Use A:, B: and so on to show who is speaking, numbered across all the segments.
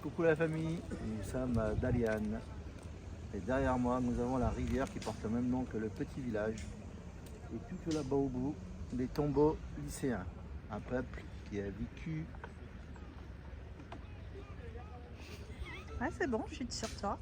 A: Coucou la famille, nous sommes à Dalian. Et derrière moi, nous avons la rivière qui porte le même nom que le petit village. Et tout là-bas au bout, les tombeaux lycéens. Un peuple qui a vécu.
B: Ouais, c'est bon, je suis sur toi.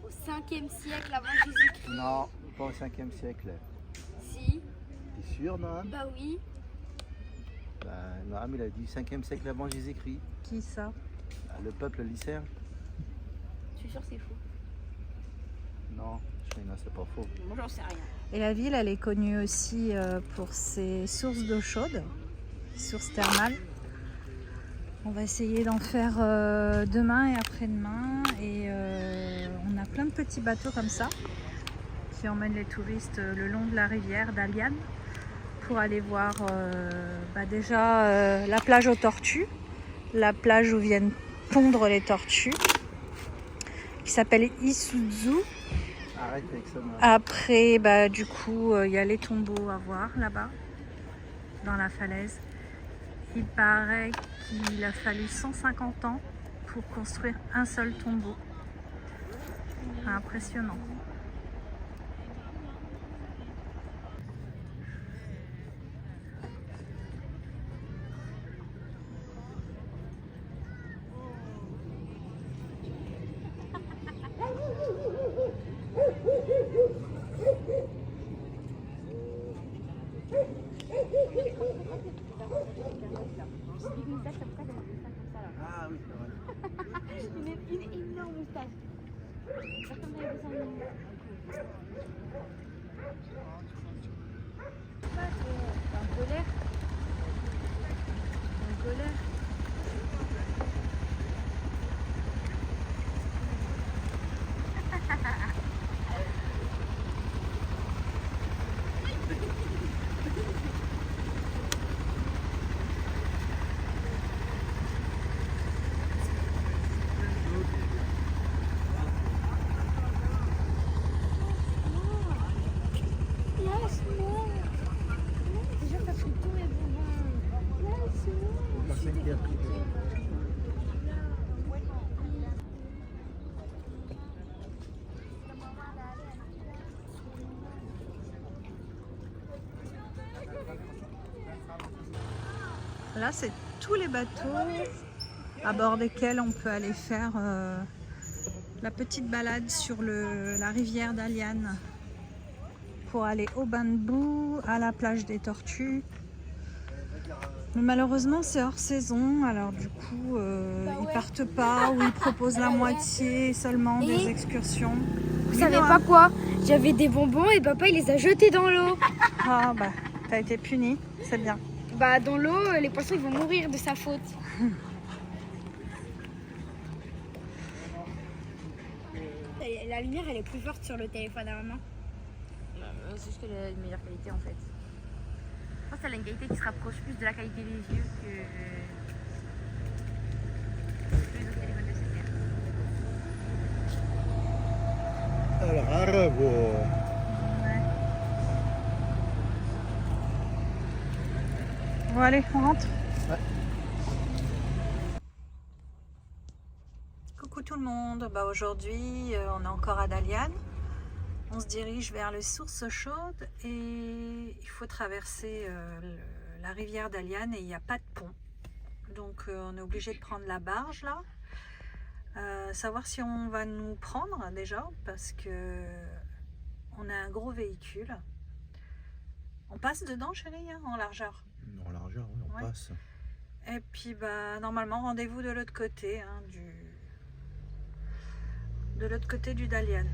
C: Au 5e siècle avant Jésus-Christ.
A: Non, pas au 5e siècle.
C: Si.
A: T'es sûr, Noam?
C: Bah oui.
A: Noam, il a dit 5e siècle avant Jésus-Christ.
B: Qui ça?
A: Le peuple lycéen?
C: Je suis sûre que c'est faux.
A: Non, c'est pas faux.
C: Moi j'en sais rien.
B: Et la ville, elle est connue aussi pour ses sources d'eau chaude, sources thermales. On va essayer d'en faire demain et après-demain. Et on a plein de petits bateaux comme ça qui emmènent les touristes le long de la rivière d'Alian pour aller voir déjà la plage aux tortues, la plage où viennent pondre les tortues, qui s'appelle Isuzu.
A: Arrête avec ça, Noam.
B: Après, du coup, il y a les tombeaux à voir là-bas, dans la falaise. Il paraît qu'il a fallu 150 ans pour construire un seul tombeau. Impressionnant.
A: Ah oui, c'est vrai.
C: Une énorme moustache. Pas comme dans les dessins animés. Un polaire. Un polaire. Laisse-moi. Déjà t'as pris tous mes bonbons. Laisse-moi.
A: Personne qui a pris.
B: Là, c'est tous les bateaux à bord desquels on peut aller faire la petite balade sur la rivière d'Alian pour aller au bain de boue, à la plage des tortues. Mais malheureusement, c'est hors saison, alors du coup, ils partent pas ou ils proposent la moitié seulement des
C: Et
B: excursions.
C: Vous savez pas quoi? J'avais des bonbons et papa il les a jetés dans l'eau.
B: Ah bah, t'as été puni, c'est bien.
C: Bah dans l'eau, les poissons ils vont mourir de sa faute. La lumière elle est plus forte sur le téléphone à maman.
D: C'est juste qu'elle a une meilleure qualité en fait. Je pense qu'elle a une qualité qui se rapproche plus de la qualité des yeux que les autres téléphones de cette ère.
A: Alors, à revoir.
B: Bon allez, on rentre.
A: Ouais.
B: Coucou tout le monde, aujourd'hui on est encore à Dalian. On se dirige vers les sources chaudes et il faut traverser la rivière d'Alian et il n'y a pas de pont. Donc on est obligé de prendre la barge là. Savoir si on va nous prendre déjà parce que on a un gros véhicule. On passe dedans chérie, hein, en largeur.
A: En largeur, oui, on
B: Ouais.
A: passe.
B: Et puis normalement rendez-vous de l'autre côté, hein, de l'autre côté du Dalian.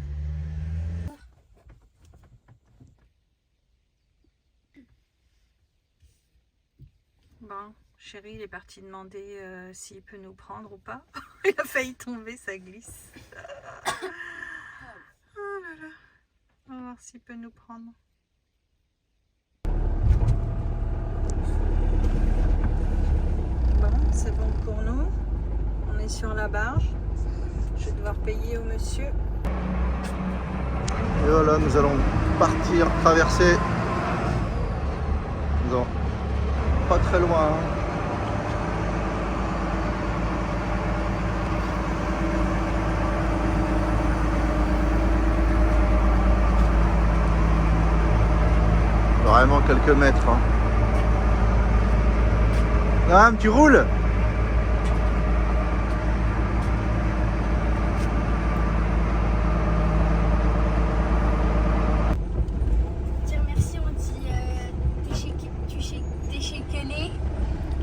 B: Bon, chéri, il est parti demander s'il peut nous prendre ou pas. Il a failli tomber, ça glisse. Oh là là. On va voir s'il peut nous prendre. Bon, c'est bon pour nous. On est sur la barge. Je vais devoir payer au monsieur.
A: Et voilà, nous allons partir, traverser. Non, pas très loin. Hein. encore quelques mètres. Hein. Noam, tu roules?
C: Dire merci, on dit t'es chez Kelly.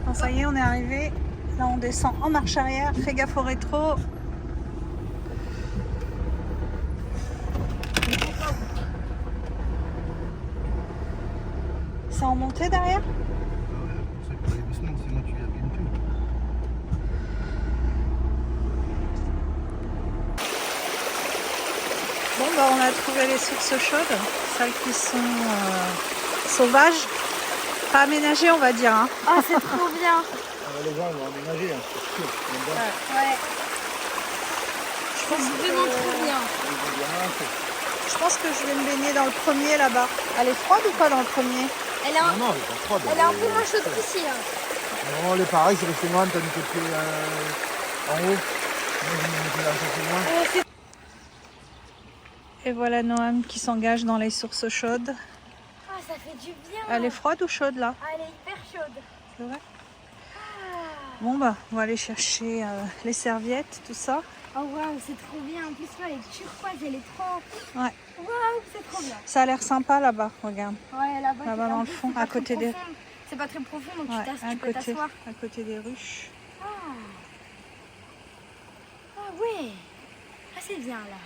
B: Bon, ça y est, on est arrivé. Là, on descend en marche arrière. Fais gaffe au rétro. C'est en montée derrière?
A: C'est pour ça qu'il faut aller doucement, sinon tu abîmes tout.
B: Bon, bah, on a trouvé les sources chaudes, celles qui sont sauvages, pas aménagées, on va dire. Hein.
C: Oh, c'est trop bien.
A: Les gens vont aménager, hein, c'est sûr.
C: Ouais. C'est vraiment trop bien.
B: Je pense que je vais me baigner dans le premier là-bas. Elle est froide ou pas dans le premier?
C: Elle est un,
A: Non, elle est pas froide.
C: elle est un peu moins chaude qu'ici. Hein.
A: Non, elle est pareil, c'est resté loin, t'as mis tes pieds en haut. Moi, je me mettais un peu plus loin.
B: Et voilà Noam qui s'engage dans les sources chaudes.
C: Ah, ça fait du bien.
B: Elle est froide ou chaude là?
C: Ah, elle est hyper chaude.
B: C'est vrai? Bon bah, on va aller chercher les serviettes, tout ça.
C: Oh waouh, c'est trop bien. En plus, là, elle est turquoise, elle est trop.
B: Ouais.
C: Waouh, c'est trop bien.
B: Ça a l'air sympa là-bas, regarde.
C: Ouais, là-bas,
B: Là-bas dans le fond, à côté des...
C: C'est pas très profond, donc
B: Ouais,
C: tu peux t'asseoir.
B: à côté des ruches.
C: Ah. Ah ouais. Ah, c'est bien là.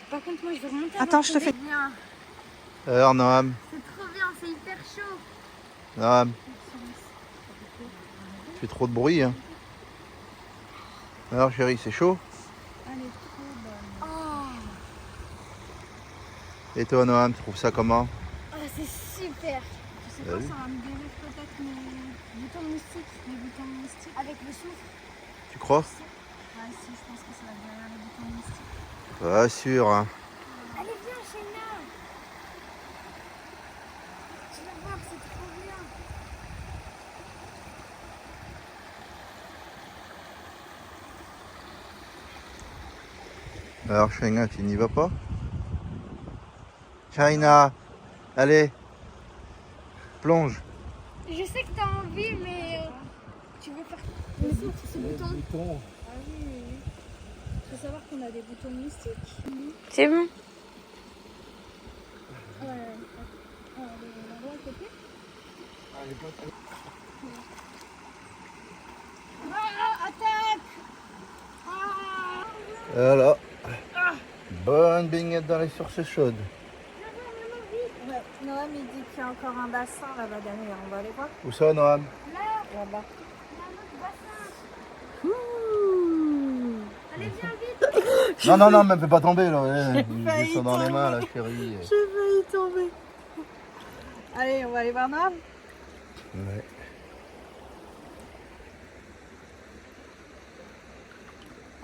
C: Par contre, moi, je vais remonter.
B: Attends, je te fais...
C: Bien.
A: Alors, Noam,
C: C'est trop bien, c'est hyper chaud.
A: Noam, tu fais trop de bruit. Hein. Alors, chérie, c'est chaud?
B: Elle est trop bonne.
C: Oh,
A: Et toi, Noam, tu trouves ça comment?
C: oh c'est super.
B: Tu sais
A: Ah
B: quoi,
A: oui.
B: ça va me guérir peut-être mes boutons mystiques. Les boutons mystiques.
C: Avec le souffle.
A: Tu crois?
B: Ouais, si, je pense que ça va guérir les boutons mystiques.
A: Pas sûr. Hein.
C: Allez, viens, Shaina. Tu vas voir, c'est trop bien.
A: Alors, Shaina, tu n'y vas pas? Shaina, allez, plonge.
C: Je sais que t'as envie, mais tu veux faire le souffle, ce bouton.
B: Ah oui, oui. Il faut savoir qu'on a des boutons mystiques.
C: C'est bon.
B: L'endroit à côté.
C: Ah, attaque. Ah.
A: Voilà. Bonne baignade dans les sources chaudes.
B: Ouais, Noam il dit qu'il y a encore un bassin là-bas derrière. On va aller voir.
A: Où ça, Noam?
B: Là-bas.
C: Allez, viens vite.
A: Non, non, non, mais fais pas tomber là.
B: failli
A: J'ai ça dans les mains,
B: tomber.
A: la chérie.
B: J'ai failli tomber. Allez, on va aller voir Noam.
A: Ouais.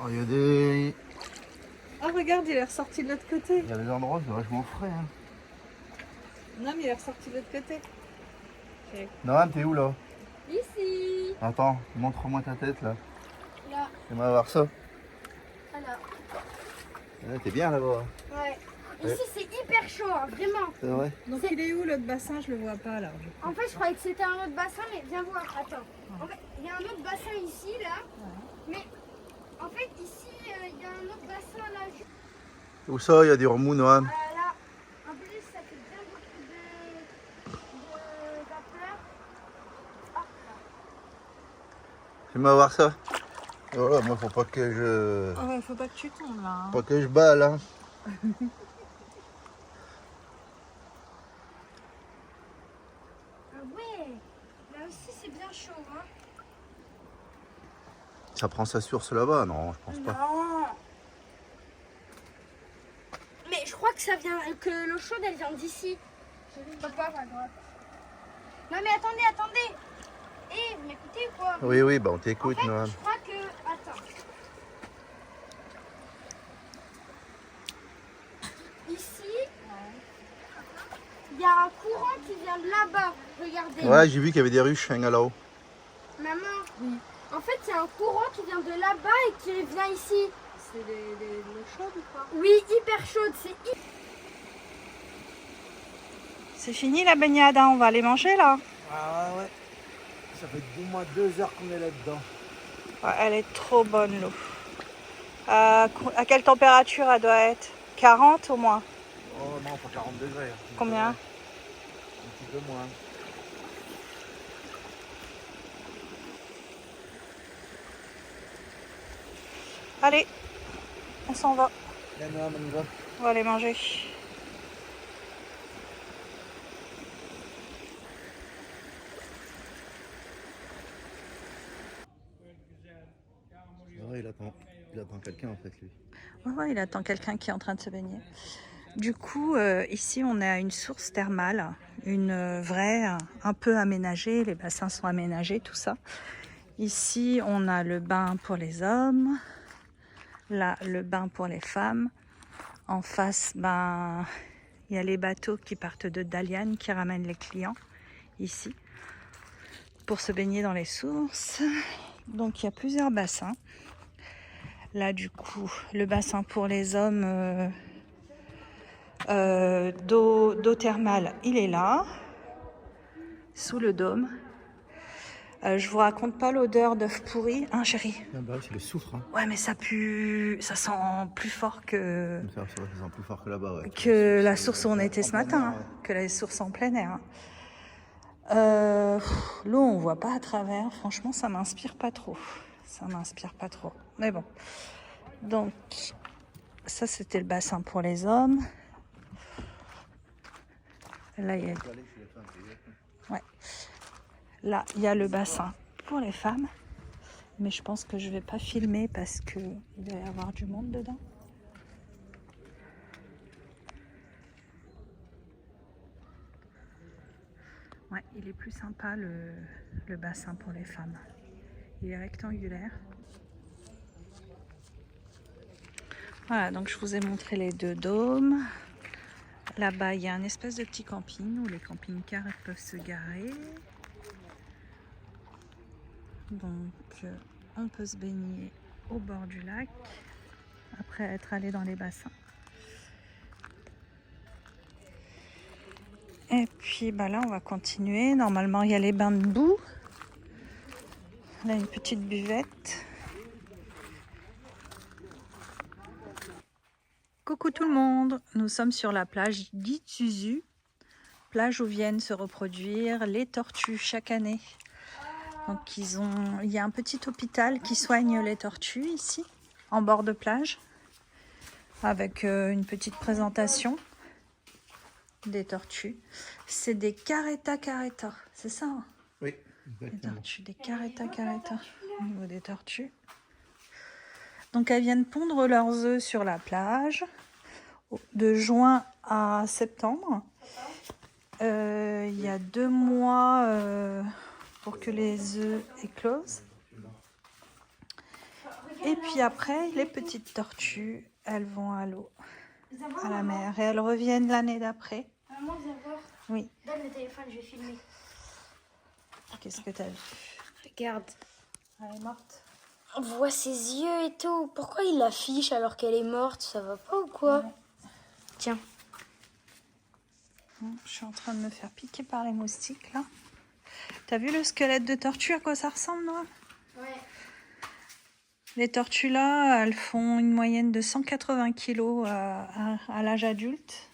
A: Oh, il y a des...
B: Ah, regarde, il est ressorti de l'autre côté.
A: Il y a des endroits, c'est vachement frais. Hein.
B: Noam, il est ressorti de l'autre côté.
A: Noam, t'es où là?
C: Ici.
A: Attends, montre-moi ta tête là.
C: Là.
A: Fais-moi voir ça.
C: Voilà.
A: Ouais, t'es bien là-bas.
C: Ouais.
A: Ouais.
C: Ici, c'est hyper chaud, hein, vraiment.
A: C'est vrai?
B: Donc, il est où l'autre bassin? Je le vois pas là.
C: En fait, je croyais que c'était un autre bassin, mais viens voir. Attends. En fait, il y a un autre bassin ici, là. Mais en fait, ici, il y a un autre bassin là.
A: Où ça? Il y a des remous, Noam.
C: Là. En plus, ça fait bien beaucoup de vapeur. Ah, là.
A: Fais-moi voir ça. Voilà, moi faut pas que je...
B: Ah ouais, faut pas que tu tombes là. Hein.
A: Pas que je balle, hein.
C: Ah ouais. Là aussi, c'est bien chaud, hein.
A: Ça prend sa source là-bas? Non, je pense pas.
C: Non. Mais je crois que ça vient, que l'eau chaude, elle vient d'ici. Papa, à droite. Non mais attendez. Eh, vous m'écoutez ou quoi?
A: Oui, oui, bah on
C: En
A: t'écoute,
C: fait,
A: Noam.
C: je crois que... Attends. Ici, il y a un courant qui vient de là-bas. Regardez.
A: Ouais, j'ai vu qu'il y avait des ruches hein, là-haut.
C: Maman. Oui. En fait, il y a un courant qui vient de là-bas et qui vient ici.
B: C'est de l'eau chaude ou pas?
C: Oui, hyper chaude. C'est
B: C'est fini la baignade, hein, on va aller manger là.
A: Ah ouais. Ça fait au moins 2 heures qu'on est là-dedans.
B: Ouais, elle est trop bonne l'eau. À quelle température elle doit être? 40 au moins?
A: Oh non, pas 40 degrés.
B: Combien?
A: Un petit peu moins.
B: Allez, on s'en va.
A: Là, on y va.
B: On va aller manger.
A: Ouais, il attend quelqu'un en fait lui.
B: Ouais, il attend quelqu'un qui est en train de se baigner. Du coup, ici, on est à une source thermale, une vraie, un peu aménagée. Les bassins sont aménagés, tout ça. Ici, on a le bain pour les hommes. Là, le bain pour les femmes. En face, ben, il y a les bateaux qui partent de Dalian qui ramènent les clients ici pour se baigner dans les sources. Donc, il y a plusieurs bassins. Là, du coup, le bassin pour les hommes d'eau thermale, il est là, sous le dôme. Je vous raconte pas l'odeur d'œuf pourri, hein, chérie?
A: Ah bah c'est le soufre. Hein.
B: Ouais, mais ça pue, ça sent plus fort que
A: Ça sent plus fort que là-bas. Ouais.
B: que la source où on était ce
A: en plein
B: matin,
A: air,
B: hein,
A: ouais.
B: que la source en plein air. L'eau, on voit pas à travers. Franchement, ça m'inspire pas trop. Ça m'inspire pas trop. Mais bon. Donc, ça, c'était le bassin pour les hommes. Là, il y a... Ouais. Là, il y a le bassin pour les femmes. Mais je pense que je vais pas filmer parce qu'il va y avoir du monde dedans. Ouais, il est plus sympa le bassin pour les femmes. Il est rectangulaire. Voilà, donc je vous ai montré les deux dômes. Là-bas, il y a un espèce de petit camping où les camping-cars peuvent se garer. Donc, on peut se baigner au bord du lac après être allé dans les bassins. Et puis bah là, on va continuer. Normalement, il y a les bains de boue. Là, une petite buvette. Coucou tout le monde, nous sommes sur la plage d'Itsuzu, plage où viennent se reproduire les tortues chaque année. Donc il y a un petit hôpital qui soigne les tortues ici, en bord de plage, avec une petite présentation des tortues. C'est des caretta caretta, c'est ça hein?
A: Oui,
B: Les
A: exactement.
B: tortues, des caretta caretta au niveau des tortues. Donc elles viennent pondre leurs œufs sur la plage de juin à septembre. Il y a 2 mois pour que les œufs éclosent. Et puis après, les petites tortues, elles vont à l'eau, à la mer, et elles reviennent l'année d'après.
C: Maman, viens voir.
B: Oui.
C: Donne le téléphone, je vais filmer.
B: Qu'est-ce que t'as vu?
C: Regarde.
B: Elle est morte.
C: On voit ses yeux et tout. Pourquoi il l'affiche alors qu'elle est morte? Ça va pas ou quoi?
B: Ouais.
C: Tiens.
B: Je suis en train de me faire piquer par les moustiques là. T'as vu le squelette de tortue, à quoi ça ressemble, Noah?
C: Ouais.
B: Les tortues là, elles font une moyenne de 180 kg à l'âge adulte.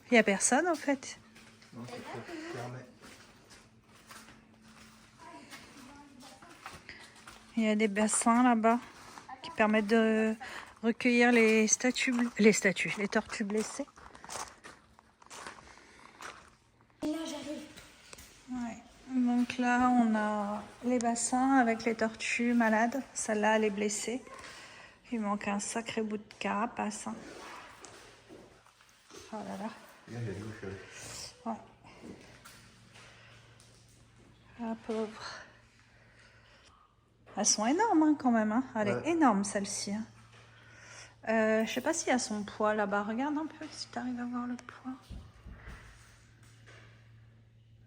B: Il n'y a personne en fait.
A: Non, c'est fermé.
B: Il y a des bassins là-bas qui permettent de recueillir les tortues blessées.
C: Là, j'arrive.
B: Ouais. Donc là, on a les bassins avec les tortues malades. Celle-là, elle est blessée. Il manque un sacré bout de carapace. Hein. Oh là là.
A: Il y a des bouches.
B: Ouais. La pauvre. Elles sont énormes hein, quand même. Hein. Elle est énorme celle-ci. Hein. Je sais pas s'il y a son poids là-bas. Regarde un peu si tu arrives à voir le poids.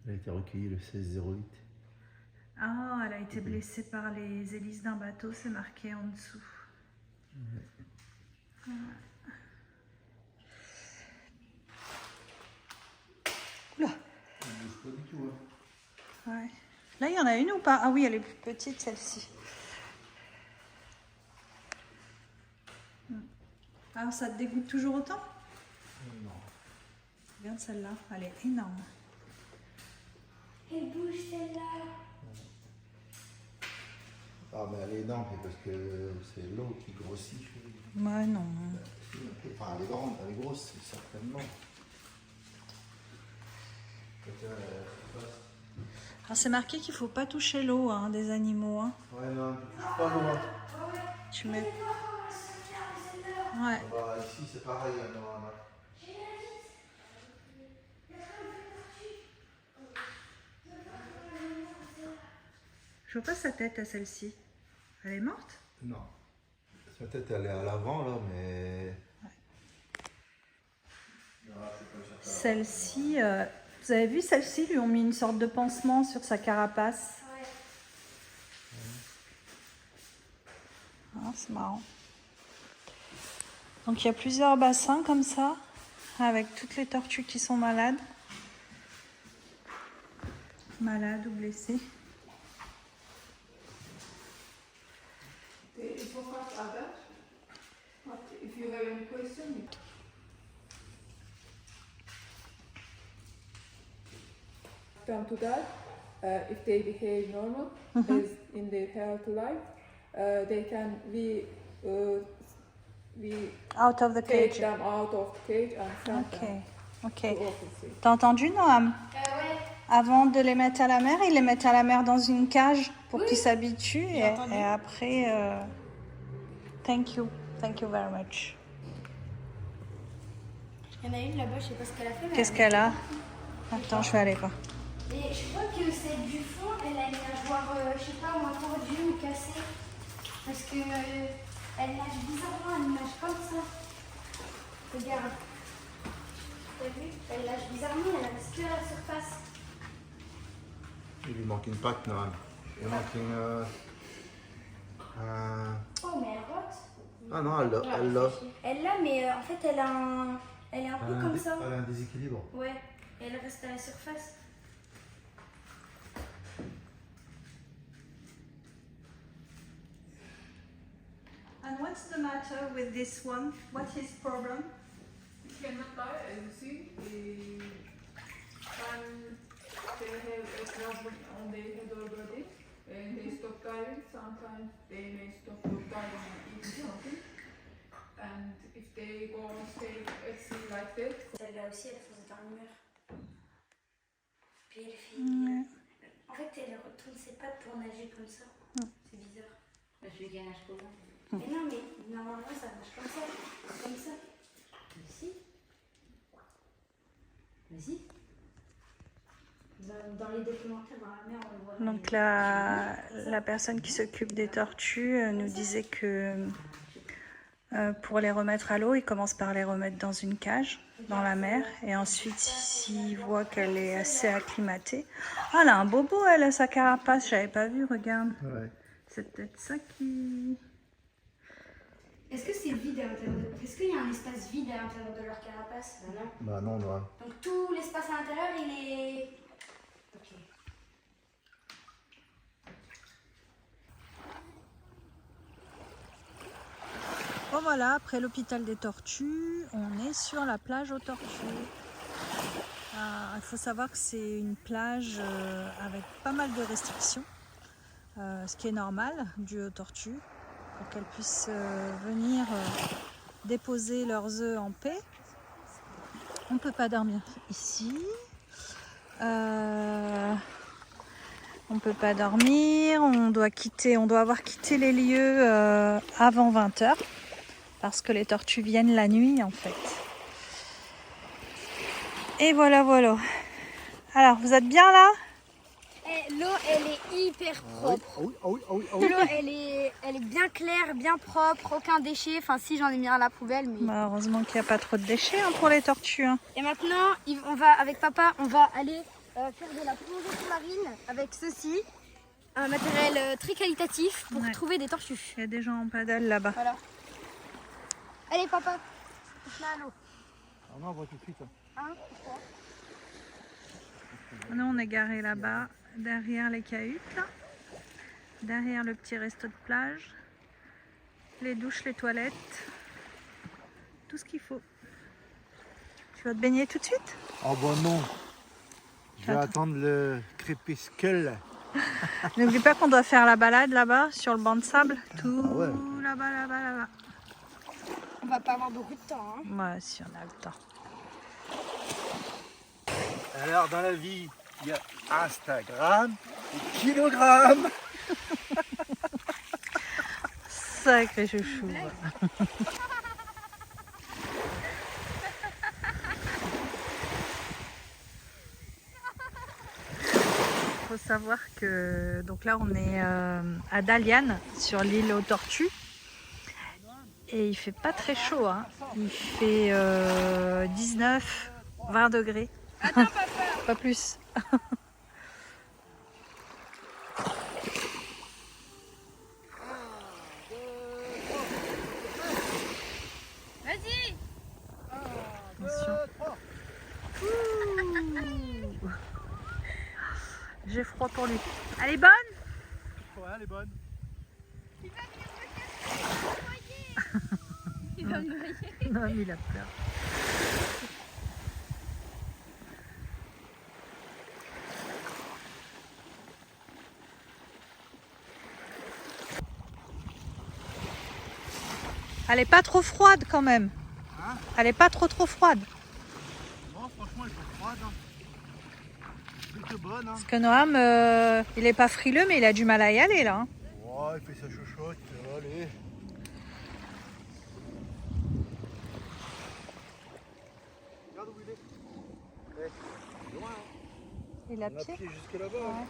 A: Elle a été recueillie le 16-08.
B: Ah, elle a été blessée par les hélices d'un bateau, c'est marqué en dessous. Ouais. Ouais. Là, il y en a une ou pas? Ah oui, elle est plus petite, celle-ci. Ah, ça te dégoûte toujours autant?
A: Non.
B: Regarde celle-là, elle est énorme.
C: Elle bouge celle-là.
A: Ah, mais elle est énorme, c'est parce que c'est l'eau qui grossit.
B: Ouais, non.
A: Enfin, elle est grande, elle est grosse, certainement.
B: Alors, c'est marqué qu'il faut pas toucher l'eau hein, des animaux. Hein.
A: Ouais, non, tu touches pas loin.
B: Tu mets. Ouais.
A: Bah, ici, c'est pareil. Non.
B: Je vois pas sa tête à celle-ci. Elle est morte?
A: Non. Sa tête, elle est à l'avant, là, mais...
B: Celle-ci, vous avez vu celle-ci, lui ont mis une sorte de pansement sur sa carapace.
C: Ouais.
B: Ah, c'est marrant. Donc il y a plusieurs bassins comme ça, avec toutes les tortues qui sont malades. Malades ou blessées.
E: The focus others. But if you have any question, you come to that. If they behave normal as in their healthy life, they can we
B: Out of the
E: take
B: cage.
E: them out of the cage and send
B: Ok,
E: them
B: ok.
E: to open sea.
B: T'as entendu Noam?
C: Ouais.
B: Avant de les mettre à la mer, ils les mettent à la mer dans une cage pour qu'ils s'habituent et après... Thank you very much.
C: Il y en a une là-bas, je sais pas ce qu'elle a fait. Mais
B: Qu'est-ce qu'elle a? Attends, je vais aller voir.
C: Et je crois que celle du fond, elle a une nageoire, je sais pas, moins tordue ou cassée. Parce que elle nage bizarrement, elle nage comme ça. Regarde. T'as vu? Elle nage bizarrement, elle reste que à la surface.
A: Il lui manque une patte, non. Il lui manque une...
C: Oh, mais elle rote.
A: Ah non, elle l'a.
C: Elle l'a, mais en fait, elle a un... Elle est un peu comme ça.
A: Elle a un déséquilibre.
C: Ouais, et elle reste à la surface.
B: And what's the matter with this one? What is problem?
E: It cannot lie, as you see. And they have a problem on their head or body. And they stop diving. Sometimes they may stop diving and eating something. And if they go and stay at sea like that,
C: Celle-là aussi, elle faisait dans le mur. Puis elle fait... En fait, elle retourne ses pattes pour nager comme ça. C'est bizarre.
D: Celui qui nage comment?
C: Mais non, mais normalement, ça nage comme ça. Comme ça.
D: Ici. Vas-y.
C: Dans les documentaires, dans la mer, on le voit.
B: Donc la personne qui s'occupe des tortues nous disait que pour les remettre à l'eau, ils commencent par les remettre dans une cage, dans la mer. Et ensuite, s'ils voient qu'elle est assez acclimatée... Ah, elle a un bobo, elle a sa carapace, j'avais pas vu, regarde.
A: Ouais.
B: C'est peut-être ça qui...
C: Est-ce que c'est vide à l'intérieur de... Est-ce qu'il y a un espace vide à l'intérieur de leur carapace? Ben non.
A: Bah non, non.
C: Donc tout l'espace à l'intérieur, il est... Ok.
B: Bon voilà, après l'hôpital des tortues, on est sur la plage aux tortues. Il faut savoir que c'est une plage avec pas mal de restrictions, ce qui est normal dû aux tortues, pour qu'elles puissent venir déposer leurs œufs en paix. On ne peut pas dormir ici. On ne peut pas dormir, on doit avoir quitté les lieux avant 20 h. Parce que les tortues viennent la nuit en fait. Et voilà, voilà. Alors, vous êtes bien là?
C: L'eau, elle est hyper propre. L'eau, elle est bien claire, bien propre, aucun déchet. Enfin, si, j'en ai mis un à la poubelle, mais...
B: Bah, heureusement qu'il n'y a pas trop de déchets hein, pour les tortues. Hein.
C: Et maintenant, on va, avec papa, on va aller faire de la plongée sous-marine avec ceci. Un matériel très qualitatif pour trouver des tortues.
B: Il y a des gens en paddle là-bas.
C: Voilà. Allez, papa, on se met à l'eau.
A: On envoie tout de suite.
C: Hein, pourquoi?
B: Nous, on est garé là-bas derrière les cahutes, là. Derrière le petit resto de plage, les douches, les toilettes, tout ce qu'il faut. Tu vas te baigner tout de suite?
A: Oh bon non. Je vais
B: Attends.
A: attendre le crépuscule.
B: N'oublie pas qu'on doit faire la balade là-bas, sur le banc de sable. Tout
A: Ah ouais.
B: là-bas, là-bas, là-bas.
C: On va pas avoir beaucoup de temps. Hein.
B: Ouais, si on a le temps.
A: Alors dans la vie, il y a Instagram et kilogrammes.
B: Sacré chouchou. Il faut savoir que donc là on est à Dalian sur l'île aux tortues et il fait pas très chaud, hein. Il fait 19, 20 degrés.
C: Attends, papa.
B: Pas plus.
C: Vas-y.
B: Attention. Ouh. J'ai froid pour lui. Elle est bonne?
A: Ouais, elle est bonne.
C: Il va me noyer.
B: Non, mais il a peur. Elle est pas trop froide quand même.
A: Hein?
B: Elle est pas trop froide.
A: Non, franchement, elle est froide. Plutôt bonne. Hein.
B: Parce que Noam, il est pas frileux, mais il a du mal à y aller là. Hein.
A: Ouais, il fait sa chouchoute. Allez. Regarde où il est. Eh, loin. Hein.
B: Il a
A: On a
B: pied.
A: pied jusque là-bas.
B: Ouais.
A: Hein.